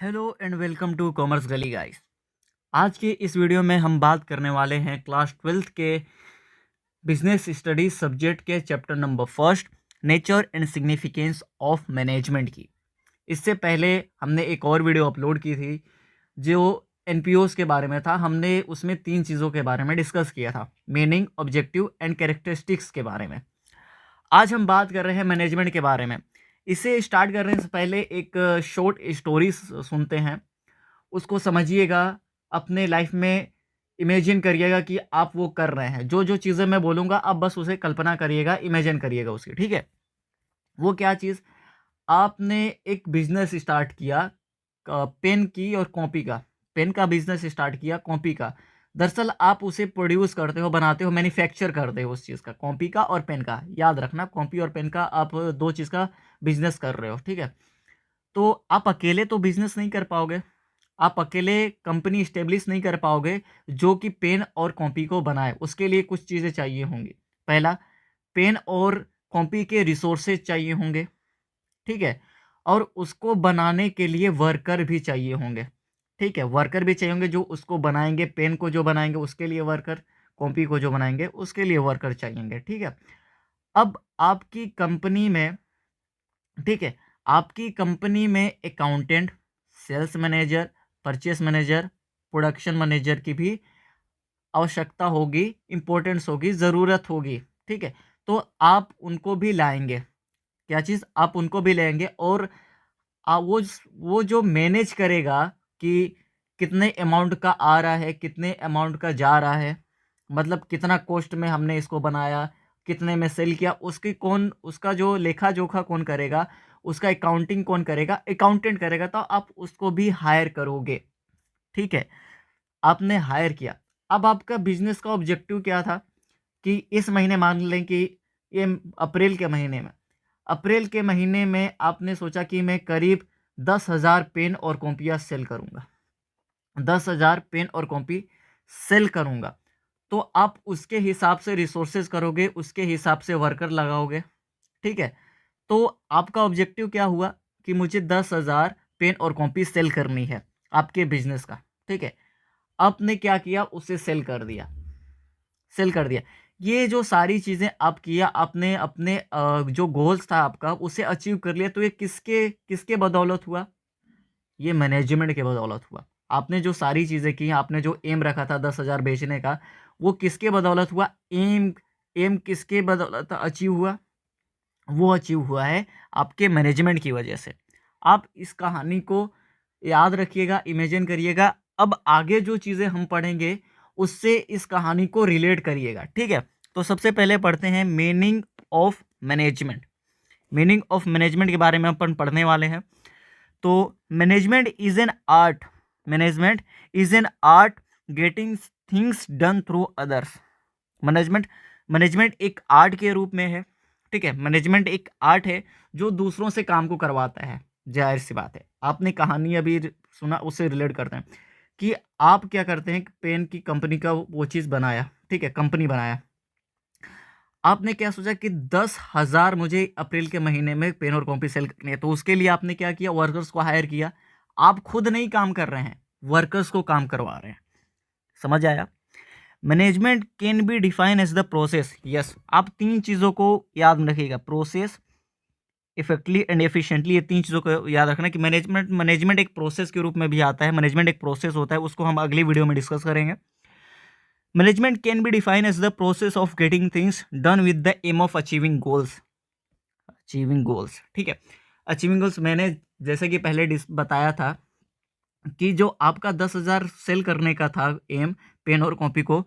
Hello and welcome to Commerce Gali guys. आज के इस वीडियो में हम बात करने वाले हैं क्लास 12th के बिजनेस स्टडीज सब्जेक्ट के chapter number first, nature and significance of management की। इससे पहले हमने एक और वीडियो अपलोड की थी जो एनपीओस के बारे में था। हमने उसमें 3 चीज़ों के बारे में डिस्कस किया था, मीनिंग, ऑब्जेक्टिव एंड कैरेक्टरिस्टिक्स के बारे में। आज हम बात कर रहे हैं मैनेजमेंट के बारे में। इसे स्टार्ट करने से पहले एक शॉर्ट स्टोरी सुनते हैं, उसको समझिएगा, अपने लाइफ में इमेजिन करिएगा कि आप वो कर रहे हैं। जो जो चीज़ें मैं बोलूँगा आप बस उसे कल्पना करिएगा, इमेजिन करिएगा उसकी, ठीक है। वो क्या चीज़, आपने एक बिजनेस स्टार्ट किया पेन की और कॉपी का। पेन का बिजनेस स्टार्ट किया, कॉपी का। दरअसल आप उसे प्रोड्यूस करते हो, बनाते हो, मैन्युफैक्चर करते हो उस चीज़ का, कॉपी का और पेन का। याद रखना, कॉपी और पेन का आप दो चीज़ का बिजनेस कर रहे हो, ठीक है। तो आप अकेले तो बिजनेस नहीं कर पाओगे, आप अकेले कंपनी इस्टेब्लिश नहीं कर पाओगे जो कि पेन और कॉपी को बनाए। उसके लिए कुछ चीज़ें चाहिए होंगी। पहला, पेन और कॉपी के रिसोर्सेज चाहिए होंगे, ठीक है। और उसको बनाने के लिए वर्कर भी चाहिए होंगे, ठीक है। वर्कर भी चाहिए होंगे जो उसको बनाएंगे, पेन को जो बनाएंगे उसके लिए वर्कर, कॉपी को जो बनाएंगे उसके लिए वर्कर चाहिएंगे, ठीक है। अब आपकी कंपनी में, ठीक है, आपकी कंपनी में accountant, sales manager, purchase manager, production manager की भी आवश्यकता होगी, इंपॉर्टेंस होगी, ज़रूरत होगी, ठीक है। तो आप उनको भी लाएंगे। क्या चीज़, आप उनको भी लेंगे। और वो जो मैनेज करेगा कि कितने अमाउंट का आ रहा है, कितने अमाउंट का जा रहा है, मतलब कितना कॉस्ट में हमने इसको बनाया, कितने में सेल किया, उसकी कौन, उसका जो लेखा जोखा कौन करेगा, उसका अकाउंटिंग कौन करेगा, अकाउंटेंट करेगा। तो आप उसको भी हायर करोगे, ठीक है। आपने हायर किया। अब आपका बिजनेस का ऑब्जेक्टिव क्या था कि इस महीने, मान लें कि ये अप्रैल के महीने में, अप्रैल के महीने में आपने सोचा कि मैं करीब 10,000 पेन और कॉपियाँ सेल करूँगा, 10,000 पेन और कॉपी सेल करूँगा। तो आप उसके हिसाब से रिसोर्सेज करोगे, उसके हिसाब से वर्कर लगाओगे, ठीक है। तो आपका ऑब्जेक्टिव क्या हुआ कि मुझे 10,000 पेन और कॉपी सेल करनी है आपके बिजनेस का, ठीक है। आपने क्या किया, उसे सेल कर दिया, सेल कर दिया। ये जो सारी चीज़ें आप किया, आपने अपने जो गोल्स था आपका उसे अचीव कर लिया। तो ये किसके किसके बदौलत हुआ, ये मैनेजमेंट के बदौलत हुआ। आपने जो सारी चीज़ें की, आपने जो एम रखा था 10,000 बेचने का, वो किसके बदौलत हुआ, एम एम किसके बदौलत अचीव हुआ, वो अचीव हुआ है आपके मैनेजमेंट की वजह से। आप इस कहानी को याद रखिएगा, इमेजिन करिएगा। अब आगे जो चीज़ें हम पढ़ेंगे उससे इस कहानी को रिलेट करिएगा, ठीक है। तो सबसे पहले पढ़ते हैं meaning of management. Meaning of management के बारे में अपन पढ़ने वाले हैं। तो management is an art, management is an art getting things done through others. Management management एक आर्ट के रूप में है, ठीक है। मैनेजमेंट एक आर्ट है जो दूसरों से काम को करवाता है। जाहिर सी बात है, आपने कहानी अभी सुना, उससे रिलेट करते हैं कि आप क्या करते हैं कि पेन की कंपनी का वो चीज़ बनाया, ठीक है, कंपनी बनाया। आपने क्या सोचा कि 10,000 मुझे अप्रैल के महीने में पेन और कॉपी सेल करनी है। तो उसके लिए आपने क्या किया, वर्कर्स को हायर किया। आप खुद नहीं काम कर रहे हैं, वर्कर्स को काम करवा रहे हैं। समझ आया। Management can be define as the process. Yes, आप 3 चीज़ों को याद रखिएगा, प्रोसेस, इफेक्टली एंड एफिशिएंटली। ये 3 चीज़ों को याद रखना कि मैनेजमेंट एक प्रोसेस के रूप में भी आता है। मैनेजमेंट एक प्रोसेस होता है, उसको हम अगली वीडियो में डिस्कस करेंगे। Management can be define as the process of getting things done with the aim of achieving goals. Achieving goals, ठीक है। अचीविंग गोल्स मैंने जैसे कि पहले बताया था कि जो आपका 10,000 सेल करने का था एम, पेन और कॉपी को,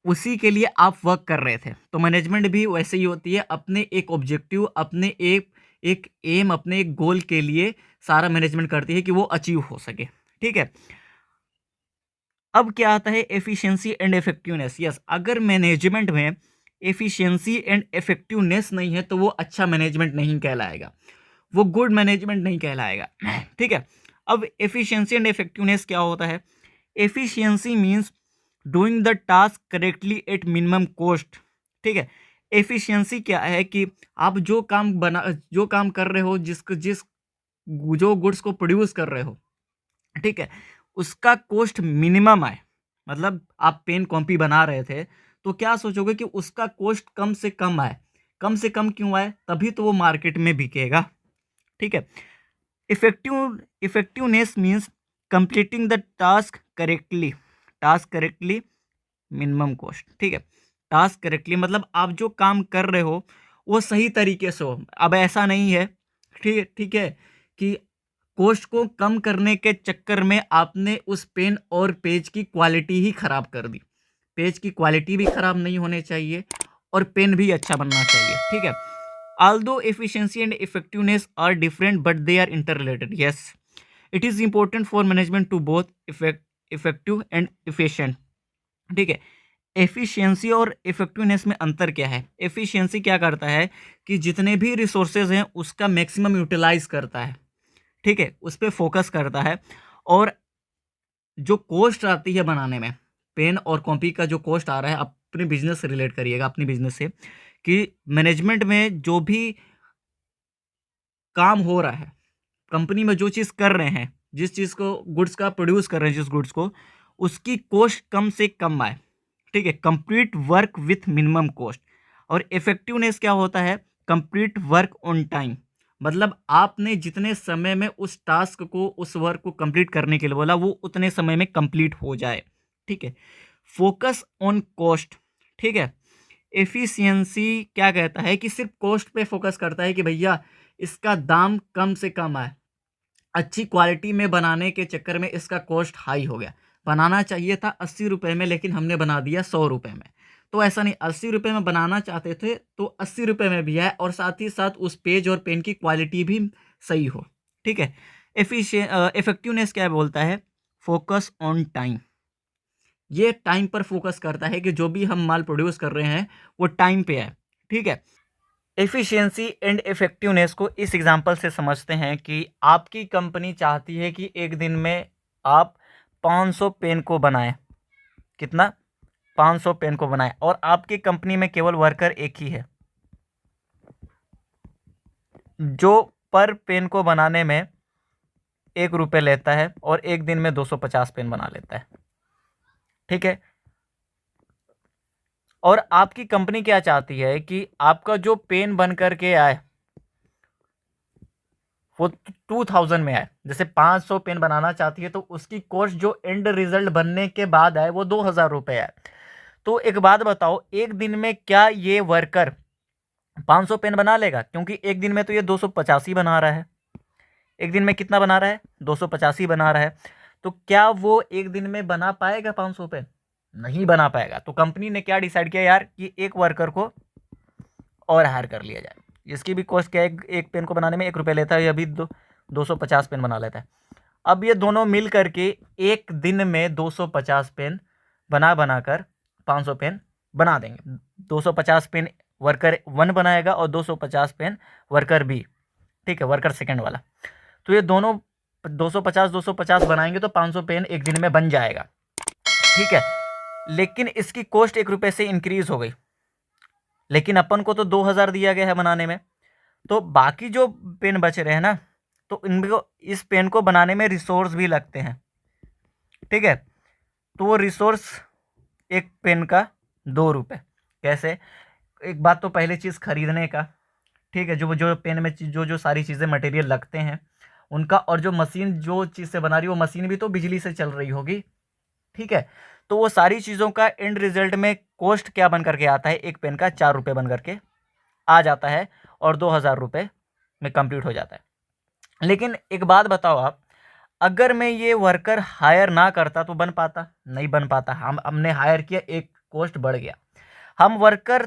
उसी के लिए आप वर्क कर रहे थे। तो मैनेजमेंट भी वैसे ही होती है, अपने एक ऑब्जेक्टिव, अपने एक एक एम, अपने एक गोल के लिए सारा मैनेजमेंट करती है कि वो अचीव हो सके, ठीक है। अब क्या आता है, एफिशिएंसी एंड इफेक्टिवनेस। यस, अगर मैनेजमेंट में एफिशिएंसी एंड इफेक्टिवनेस नहीं है तो वो अच्छा मैनेजमेंट नहीं कहलाएगा, वो गुड मैनेजमेंट नहीं कहलाएगा, ठीक है। अब एफिशिएंसी एंड इफेक्टिवनेस क्या होता है, efficiency means doing the task correctly at minimum cost, ठीक है। एफिशिएंसी क्या है कि आप जो काम कर रहे हो, जिस जो गुड्स को प्रोड्यूस कर रहे हो, ठीक है, उसका कॉस्ट मिनिमम आए, मतलब आप पेन कॉपी बना रहे थे तो क्या सोचोगे कि उसका कॉस्ट कम से कम आए। कम से कम क्यों आए? तभी तो वो मार्केट में बिकेगा। ठीक है, effectiveness means completing the task correctly. Task correctly, minimum cost. ठीक है, टास्क करेक्टली मतलब आप जो काम कर रहे हो वो सही तरीके से हो। अब ऐसा नहीं है, ठीक है कि कॉस्ट को कम करने के चक्कर में आपने उस पेन और पेज की क्वालिटी ही खराब कर दी। पेज की क्वालिटी भी खराब नहीं होने चाहिए और पेन भी अच्छा बनना चाहिए। ठीक है, although efficiency and effectiveness are different but they are interrelated. Yes, it is important for management to both effective and efficient. ठीक है, एफिशिएंसी और इफेक्टिवनेस में अंतर क्या है? एफिशिएंसी क्या करता है कि जितने भी रिसोर्सेज हैं उसका मैक्सिमम यूटिलाइज करता है। ठीक है, उस पर फोकस करता है। और जो कॉस्ट आती है बनाने में, पेन और कॉपी का जो कॉस्ट आ रहा है, अपने बिजनेस से रिलेट करिएगा, अपनी बिजनेस से, कि मैनेजमेंट में जो भी काम हो रहा है, कंपनी में जो चीज़ कर रहे हैं, जिस चीज़ को गुड्स का प्रोड्यूस कर रहे हैं, जिस गुड्स को, उसकी कॉस्ट कम से कम आए। ठीक है, complete work with minimum cost. और इफेक्टिवनेस क्या होता है? कंप्लीट वर्क ऑन टाइम, मतलब आपने जितने समय में उस टास्क को, उस वर्क को कंप्लीट करने के लिए बोला, वो उतने समय में कंप्लीट हो जाए। ठीक है, फोकस ऑन कॉस्ट। ठीक है, एफिशिएंसी क्या कहता है कि सिर्फ कॉस्ट पे फोकस करता है कि भैया इसका दाम कम से कम आए। अच्छी क्वालिटी में बनाने के चक्कर में इसका कॉस्ट हाई हो गया। बनाना चाहिए था 80 रुपये में, लेकिन हमने बना दिया 100 रुपये में। तो ऐसा नहीं, 80 रुपये में बनाना चाहते थे तो 80 रुपये में भी है, और साथ ही साथ उस पेज और पेन की क्वालिटी भी सही हो। ठीक है, इफेक्टिवनेस क्या बोलता है? Focus on time. ये टाइम पर फोकस करता है कि जो भी हम माल प्रोड्यूस कर रहे हैं वो टाइम पे है। ठीक है, एफिशिएंसी एंड इफेक्टिवनेस को इस एग्जांपल से समझते हैं कि आपकी कंपनी चाहती है कि एक दिन में आप 500 पेन को बनाएं। कितना? 500 पेन को बनाएं, और आपकी कंपनी में केवल वर्कर एक ही है जो पर पेन को बनाने में 1 रुपये लेता है और एक दिन में 250 पेन बना लेता है। ठीक है, और आपकी कंपनी क्या चाहती है कि आपका जो पेन बन करके आए वो 2000 में आए। जैसे 500 पेन बनाना चाहती है तो उसकी कॉस्ट जो एंड रिजल्ट बनने के बाद आए वो 2000 रुपये आए। तो एक बात बताओ, एक दिन में क्या ये वर्कर 500 पेन बना लेगा? क्योंकि एक दिन में तो ये 250 ही बना रहा है। एक दिन में कितना बना रहा है? 250 ही बना रहा है। तो क्या वो एक दिन में बना पाएगा 500 पेन? नहीं बना पाएगा। तो कंपनी ने क्या डिसाइड किया यार, कि एक वर्कर को और हायर कर लिया जाए। इसकी भी कॉस्ट क्या है? एक पेन को बनाने में 1 रुपये लेता है, ये अभी 250 पेन बना लेता है। अब ये दोनों मिल करके एक दिन में 250 पेन बना कर 500 पेन बना देंगे। 250 पेन वर्कर 1 बनाएगा और 250 पेन वर्कर बी। ठीक है, वर्कर सेकंड वाला। तो ये दोनों 250 बनाएंगे तो 500 पेन एक दिन में बन जाएगा। ठीक है, लेकिन इसकी कॉस्ट 1 रुपये से इंक्रीज हो गई, लेकिन अपन को तो 2000 दिया गया है बनाने में। तो बाकी जो पेन बच रहे हैं ना, तो इनको, इस पेन को बनाने में रिसोर्स भी लगते हैं। ठीक है, तो वो रिसोर्स एक पेन का 2 रुपये। कैसे? एक बात तो पहले चीज़ खरीदने का। ठीक है, जो जो पेन में जो जो सारी चीज़ें मटेरियल लगते हैं उनका, और जो मशीन जो चीज़ से बना रही है वो मशीन भी तो बिजली से चल रही होगी। ठीक है, तो वो सारी चीज़ों का एंड रिजल्ट में कॉस्ट क्या बन करके आता है? एक पेन का 4 रुपये बन करके आ जाता है और 2000 रुपये में कंप्लीट हो जाता है। लेकिन एक बात बताओ आप, अगर मैं ये वर्कर हायर ना करता तो बन पाता? नहीं बन पाता। हमने हायर किया, एक कॉस्ट बढ़ गया। हम वर्कर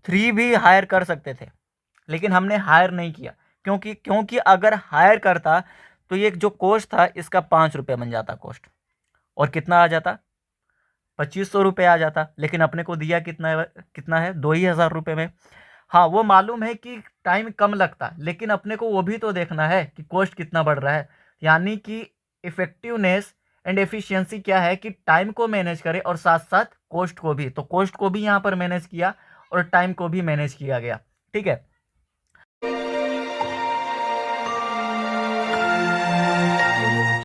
3 भी हायर कर सकते थे, लेकिन हमने हायर नहीं किया। क्योंकि अगर हायर करता तो ये जो कॉस्ट था इसका 5 रुपये बन जाता कॉस्ट, और कितना आ जाता? 2500 रुपये आ जाता। लेकिन अपने को दिया कितना है? 2000 रुपये में। हाँ, वो मालूम है कि टाइम कम लगता, लेकिन अपने को वो भी तो देखना है कि कॉस्ट कितना बढ़ रहा है। यानी कि इफेक्टिवनेस एंड एफिशिएंसी क्या है कि टाइम को मैनेज करे और साथ साथ कॉस्ट को भी। तो कॉस्ट को भी यहाँ पर मैनेज किया और टाइम को भी मैनेज किया गया। ठीक है,